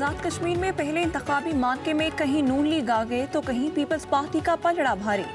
आज़ाद कश्मीर में पहले इंतखाबी मार्के में कहीं नून लीग आगे तो कहीं पीपल्स पार्टी का पलड़ा भारी।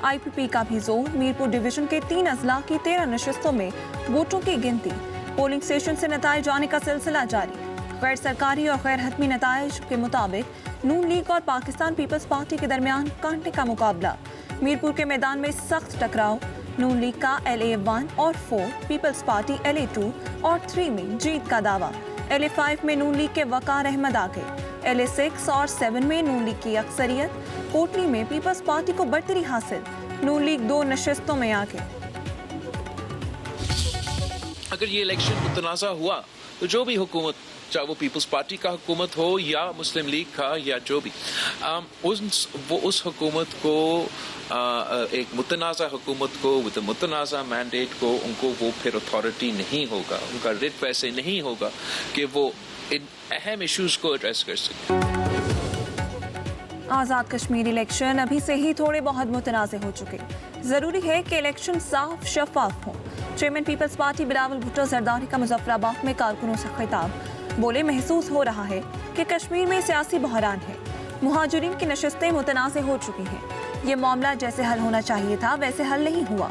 IPP का भी जोर। मीरपुर डिवीजन के 3 अजला की 13 नशिस्तों में वोटों की गिनती। पोलिंग स्टेशन से नताइज आने का सिलसिला जारी। गैर सरकारी और गैर हतमी नताइज के मुताबिक नून लीग और पाकिस्तान पीपल्स पार्टी के दरमियान कांटे का मुकाबला। मीरपुर के मैदान में सख्त टकराव। नून लीग का LA1 और 4, पीपल्स पार्टी LA2 और 3 में जीत का दावा। LA5 में नून लीग के वकार अहमद आगे। LA6 और 7 में नून लीग की अक्सरियत। कोटली में पीपल्स पार्टी को बढ़तरी हासिल। नून लीग 2 नशिस्तों में आगे। अगर ये इलेक्शन मुतनाज़ा हुआ तो जो भी हुकूमत, चाहे वो पीपल्स पार्टी का हुकूमत हो या मुस्लिम लीग का या जो भी, उस हुकूमत को एक मुतनाज़ा हुकूमत को विद मुतनाज़ा मैंडेट को उनको वो फिर अथॉरिटी नहीं होगा, उनका रिट वैसे नहीं होगा कि वो इन अहम इश्यूज को एड्रेस कर सके। आज़ाद कश्मीर इलेक्शन अभी से ही थोड़े बहुत मुतनाज़े हो चुके। ज़रूरी है कि इलेक्शन साफ शफाफ हो। चेयरमैन पीपल्स पार्टी बिलावल भुट्टो जरदारी का मुजफ्फराबाद में कारकुनों से खिताब। बोले, महसूस हो रहा है कि कश्मीर में सियासी बहरान है। मुहाजिरीन की नशिस्तें मुतनाज़े हो चुकी हैं। ये मामला जैसे हल होना चाहिए था वैसे हल नहीं हुआ।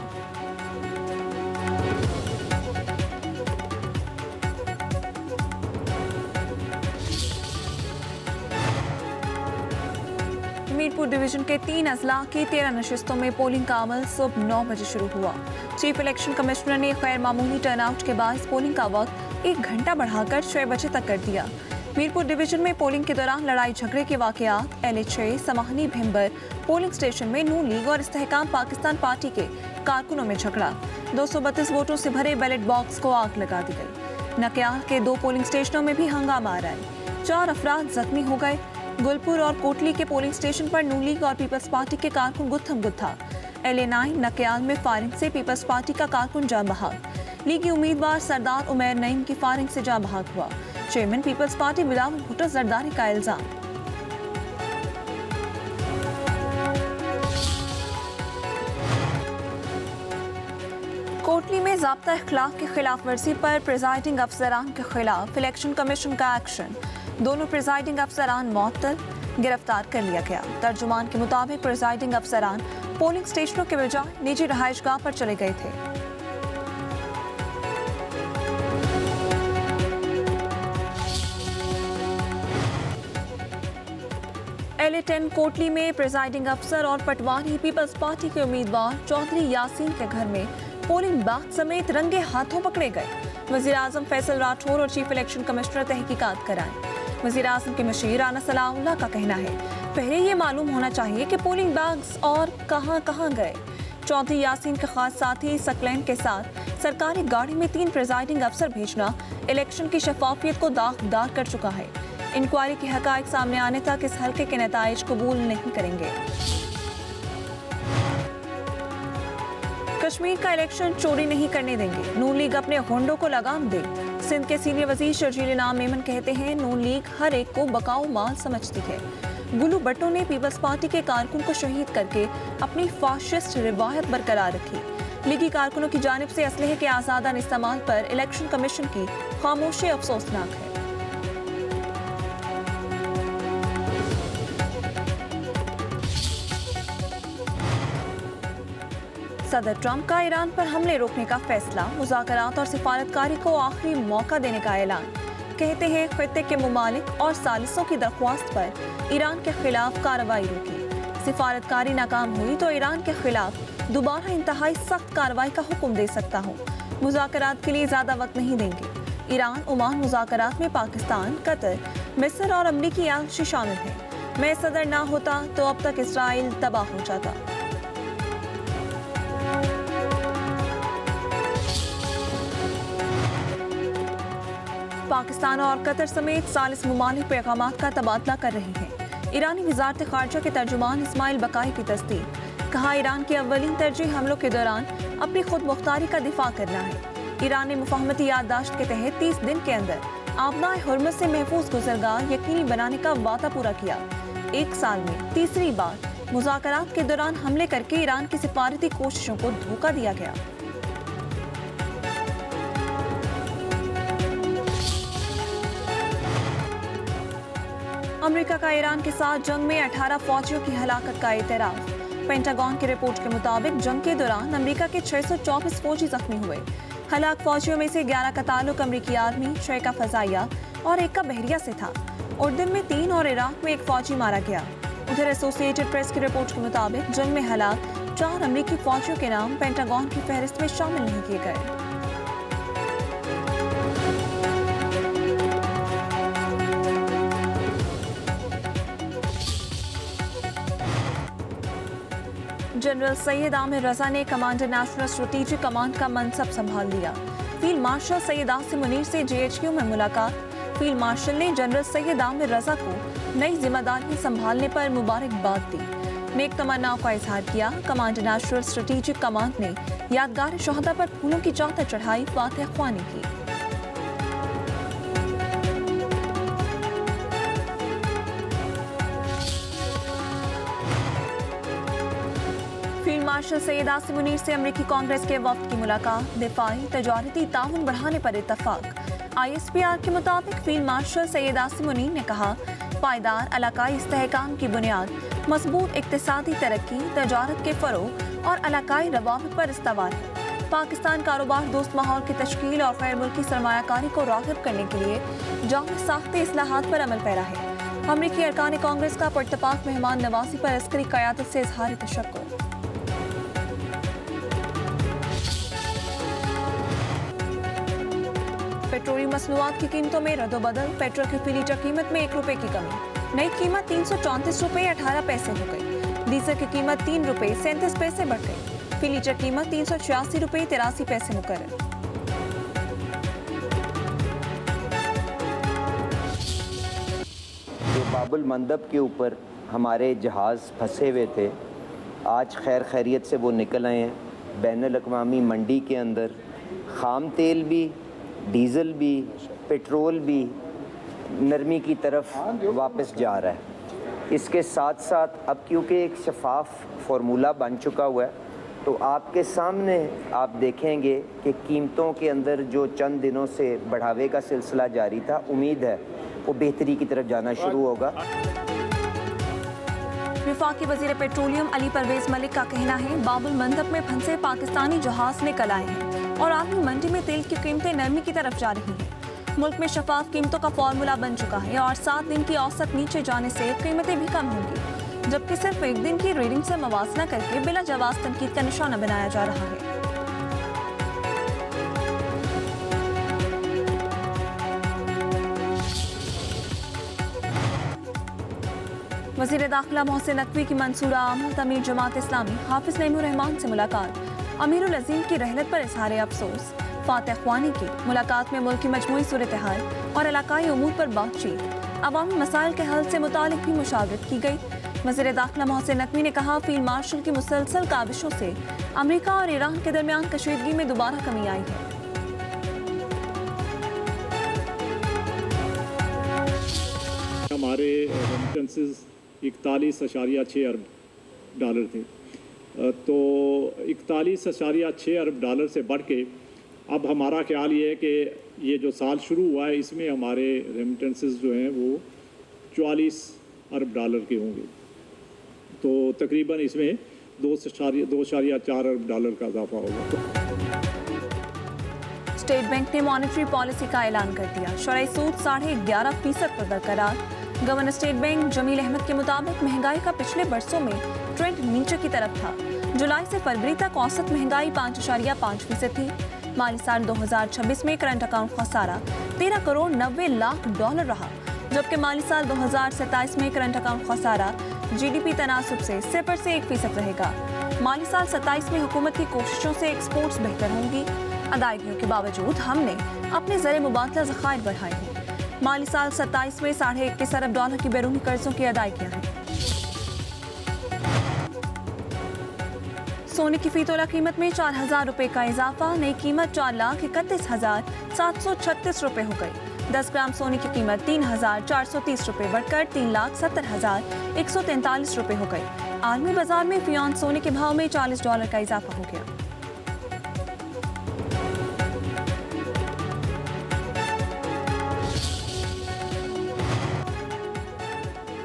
मीरपुर डिवीजन के 3 अजला की 13 नशिस्तों में पोलिंग का अमल सुबह 9 बजे शुरू हुआ। चीफ इलेक्शन कमिश्नर ने गैर मामूली टर्नआउट के बाद पोलिंग का वक्त 1 घंटा बढ़ाकर 6 बजे तक कर दिया। मीरपुर डिवीजन में पोलिंग के दौरान लड़ाई झगड़े के वाकयात। LA6 समाहनी भिम्बर पोलिंग स्टेशन में नून लीग और इस्तेहकाम पाकिस्तान पार्टी के कारकुनों में झगड़ा। 232 वोटों से भरे बैलेट बॉक्स को आग लगा दी गई। नक्याल के 2 पोलिंग स्टेशनों में भी हंगामा आ रहा है। 4 अफराद जख्मी हो गए। गुलपुर और कोटली के पोलिंग स्टेशन पर नून लीग और पीपल्स पार्टी के कारकुन गुत्थम गुत्था। LA9 नक्याल में फायरिंग से पीपल्स पार्टी का कारकुन जान बहाक। लीगी उम्मीदवार सरदार उमैर नईम की फायरिंग से जान बहाक हुआ। चेयरमैन पीपल्स पार्टी बिलावल भुट्टो जरदारी का इल्जाम। कोटली में ज़ाब्ता इख्लाक की खिलाफ वर्जी पर प्रिजाइडिंग अफसरान के खिलाफ इलेक्शन कमीशन का एक्शन। दोनों प्रिजाइडिंग अफसरान मुअत्तल, गिरफ्तार कर लिया गया। तर्जुमान के मुताबिक प्रिजाइडिंग अफसरान पोलिंग स्टेशनों के बजाय निजी रहायशगाह पर चले गए थे। LA10 कोटली में प्रिजाइडिंग अफसर और पटवारी पीपल्स पार्टी के उम्मीदवार चौधरी यासीन के घर में पोलिंग बाग समेत रंगे हाथों पकड़े गए। वजीर आजम फैसल राठौर और चीफ इलेक्शन कमिश्नर तहकीकात कराएं। वजीर आजम के मशीर राना सलाउल्लाह का कहना है, पहले ये मालूम होना चाहिए कि पोलिंग बाग्स और कहां कहां गए। चौधरी यासीन के खास साथी सकलैन के साथ सरकारी गाड़ी में 3 प्रिजाइडिंग अफसर भेजना इलेक्शन की शफाफियत को दागदार कर चुका है। इंक्वायरी के हकायक सामने आने तक इस हल्के के नताइज कबूल नहीं करेंगे। कश्मीर का इलेक्शन चोरी नहीं करने देंगे। नून लीग अपने होंडों को लगाम दे। सिंध के सीनियर वजीर शर्जील इनाम मेमन कहते हैं, नून लीग हर एक को बकाऊ माल समझती है। गुलू भट्टो ने पीपल्स पार्टी के कारकुन को शहीद करके अपनी फाशिस्ट रिवायत बरकरार रखी। लीगी कारकुनों की जानिब से असलहे के आज़ादाना इस्तेमाल पर इलेक्शन कमीशन की खामोशी अफसोसनाक है। सदर ट्रंप का ईरान पर हमले रोकने का फैसला। मुज़ाकरात और सिफारतकारी को आखिरी मौका देने का ऐलान। कहते हैं, खित्ते के मुमालिक और सालिसों की दरख्वास्त पर ईरान के खिलाफ कार्रवाई रोकी। सिफारतकारी नाकाम हुई तो ईरान के खिलाफ दोबारा इंतहाई सख्त कार्रवाई का हुक्म दे सकता हूँ। मुज़ाकरात के लिए ज़्यादा वक्त नहीं देंगे। ईरान ओमान मुज़ाकरात में पाकिस्तान, कतर, मिस्र और अमरीकी याशी शामिल हैं। मैं सदर ना होता तो अब तक इसराइल तबाह हो जाता। पाकिस्तान और कतर समेत 40 मुमालिक पैगामात का तबादला कर रहे हैं। ईरानी वजारत खारजा के तर्जुमान इस्माइल बकाई की तस्दीक। कहा, ईरान की अव्वलीन तरजीह हमलों के दौरान अपनी खुद मुख्तारी का दिफा करना है। ईरान ने मुफाहमती याददाश्त के तहत 30 दिन के अंदर आबनाए हुर्मुज़ से महफूज गुज़रगाह यकीनी बनाने का वादा पूरा किया। 1 साल में तीसरी बार मुज़ाकरात के दौरान हमले करके ईरान की सिफारती कोशिशों को धोखा दिया गया। अमेरिका का ईरान के साथ जंग में 18 फौजियों की हलाकत का एतराफ। पेंटागन की रिपोर्ट के मुताबिक जंग के दौरान अमेरिका के 624 फौजी जख्मी हुए। हलाक फौजियों में से 11 का ताल्लुक अमेरिकी आर्मी, 6 का फजाइया और 1 का बहरिया से था। उर्दन में 3 और इराक में 1 फौजी मारा गया। उधर एसोसिएटेड प्रेस की रिपोर्ट के मुताबिक जंग में हलाक 4 अमेरिकी फौजियों के नाम पेंटागन की फहरिस्त में शामिल नहीं किए गए। जनरल सैयद आमिर रजा ने कमांडर नेशनल स्ट्रेटेजिक कमांड का मनसब संभाल लिया। फील्ड मार्शल सैयद आसिम मुनीर से जेएचक्यू में मुलाकात। फील्ड मार्शल ने जनरल सैयद आमिर रजा को नई जिम्मेदारियां संभालने पर मुबारकबाद दी। नेक तमन्नाओं का इजहार किया। कमांडर नेशनल स्ट्रेटेजिक कमांड ने यादगार शहादा पर फूलों की चादर चढ़ाई, फातिहा ख्वानी की। फील्ड मार्शल सैयद आसिम मुनीर से अमेरिकी कांग्रेस के वफ्द की मुलाकात। दिफाई तजारती ताउन बढ़ाने पर इत्तफाक। ISPR के मुताबिक फील्ड मार्शल सैयद आसिम मुनीर ने कहा, पायदार इलाकाई इस्तेहकाम की बुनियाद, मजबूत इक्तिसादी तरक्की, तजारत के फरोग और इलाकाई रवाबित पर इस्तवार है। पाकिस्तान कारोबार दोस्त माहौल की तश्कील और गैर मुल्की सरमायाकारी को राग़िब करने के लिए जाम साख्ते इस्लाहात पर अमल पैरा है। अमरीकी अरकान कांग्रेस का पुरतपाक मेहमान नवाजी पर अस्करी क़यादत से इजहार तशक्कुर। पेट्रोलियम मसनूआत की कीमतों में रद्दोबदल। पेट्रोल की फी लीटर कीमत में 1 रुपए की कमी। नई कीमत 334 रुपए 18 पैसे हो गई। डीजल की कीमत 3 रुपए 37 पैसे बढ़ गई। फी लीटर कीमत 386 रुपए 83 पैसे मुकर्रर। जो बाबुल मंदब के ऊपर हमारे जहाज़ फंसे हुए थे, आज खैर खैरियत से वो निकल आए हैं। बैनुल अक़वामी मंडी के अंदर ख़ाम तेल भी, डीज़ल भी, पेट्रोल भी नरमी की तरफ वापस जा रहा है। इसके साथ साथ अब क्योंकि एक शफाफ फार्मूला बन चुका हुआ है, तो आपके सामने आप देखेंगे कि कीमतों के अंदर जो चंद दिनों से बढ़ावे का सिलसिला जारी था, उम्मीद है वो बेहतरी की तरफ जाना शुरू होगा। वफाकी वज़ीर पेट्रोलियम अली परवेज मलिक का कहना है, बाबुल मंदब में फंसे पाकिस्तानी जहाज निकल आए हैं और आलमी मंडी में तेल की कीमतें नरमी की तरफ जा रही हैं। मुल्क में शफाफ कीमतों का फार्मूला बन चुका है और 7 दिन की औसत नीचे जाने से कीमतें भी कम होंगी, जबकि सिर्फ 1 दिन की रीडिंग से मवाजना करके बिला जवाब तनकीद का निशाना बनाया जा रहा है। वज़ीर दाखिला मोहसिन नकवी की मंसूरा आमद। अमीर जमात इस्लामी हाफिज नईमुर रहमान से मुलाकात। अमीरुल अज़ीम की रहलत पर इजहार अफसोस। फातिहा ख्वानी की मुलाकात में मुल्क की मजमूई सूरत हाल और इलाकाई उमूर पर बातचीत। अवामी मसाइल के हल से मुतालिक भी मुशावरत की गई। वज़ीर दाखिला मोहसिन नकवी ने कहा, फील्ड मार्शल की मुसलसल काविशों से अमेरिका और ईरान के दरमियान कशीदगी में दोबारा कमी आई है। हमारे रेमिटेंसेस 41.6 अरब डॉलर थे, तो 41.6 अरब डॉलर से बढ़ के अब हमारा ख्याल ये है कि ये जो साल शुरू हुआ है इसमें हमारे रेमिटेंसेस जो हैं वो 44 अरब डॉलर के होंगे, तो तकरीबन इसमें 2.4 अरब डॉलर का इजाफा होगा। स्टेट बैंक ने मॉनेटरी पॉलिसी का ऐलान कर दिया। शरई सूद 11.5% पर बरकरार। गवर्नर स्टेट बैंक जमील अहमद के मुताबिक महंगाई का पिछले बरसों में ट्रेंड नीचे की तरफ था। जुलाई से फरवरी तक औसत महंगाई 5.5% थी। माली साल 2026 में करंट अकाउंट खसारा 13 करोड़ 90 लाख डॉलर रहा, जबकि माली साल 2027 में करंट अकाउंट खसारा GDP तनासुब से 0% रहेगा। माली साल 27 में हुकूमत की कोशिशों से एक्सपोर्ट्स बेहतर होंगी। अदायगियों के बावजूद हमने अपने ज़र मुबादला ज़खायर बढ़ाए हैं। माली साल 27 में 21.5 अरब डॉलर की बैरूनी कर्जों की अदायगियां हैं। सोने की फी तोला कीमत में 4,000 रुपए का इजाफा। नई कीमत 4,31,736 रुपए हो गई। 10 ग्राम सोने की कीमत 3,430 रुपए बढ़कर 3,70,143 रुपए हो गई। आलमी बाजार में फी औंस सोने के भाव में $40 का इजाफा हो गया।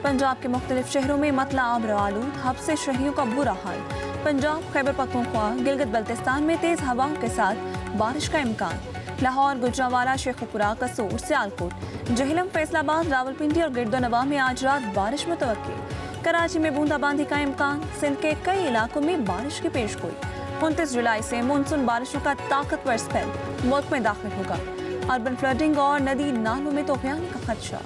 पंजाब के मुख्तलिफ शहरों में मतला आब आलूद हफ्से शहरियों का बुरा हाल। पंजाब, खैबर पख्तूनख्वा, गिलगित बल्तिस्तान में तेज हवाओं के साथ बारिश का इम्कान। लाहौर, गुजरांवाला, शेखुपुरा, कसोर, सियालकोट, जहलम, फैसलाबाद, रावलपिंडी और गिरदोनवा में आज रात बारिश मुतवक्किल। कराची में बूंदाबांदी का इम्कान। सिंध के कई इलाकों में बारिश की पेशगोई। 29 जुलाई से मानसून बारिशों का ताकतवर स्पेल मुल्क में दाखिल होगा। अर्बन फ्लडिंग और नदी नालों में तूफान का खदशा।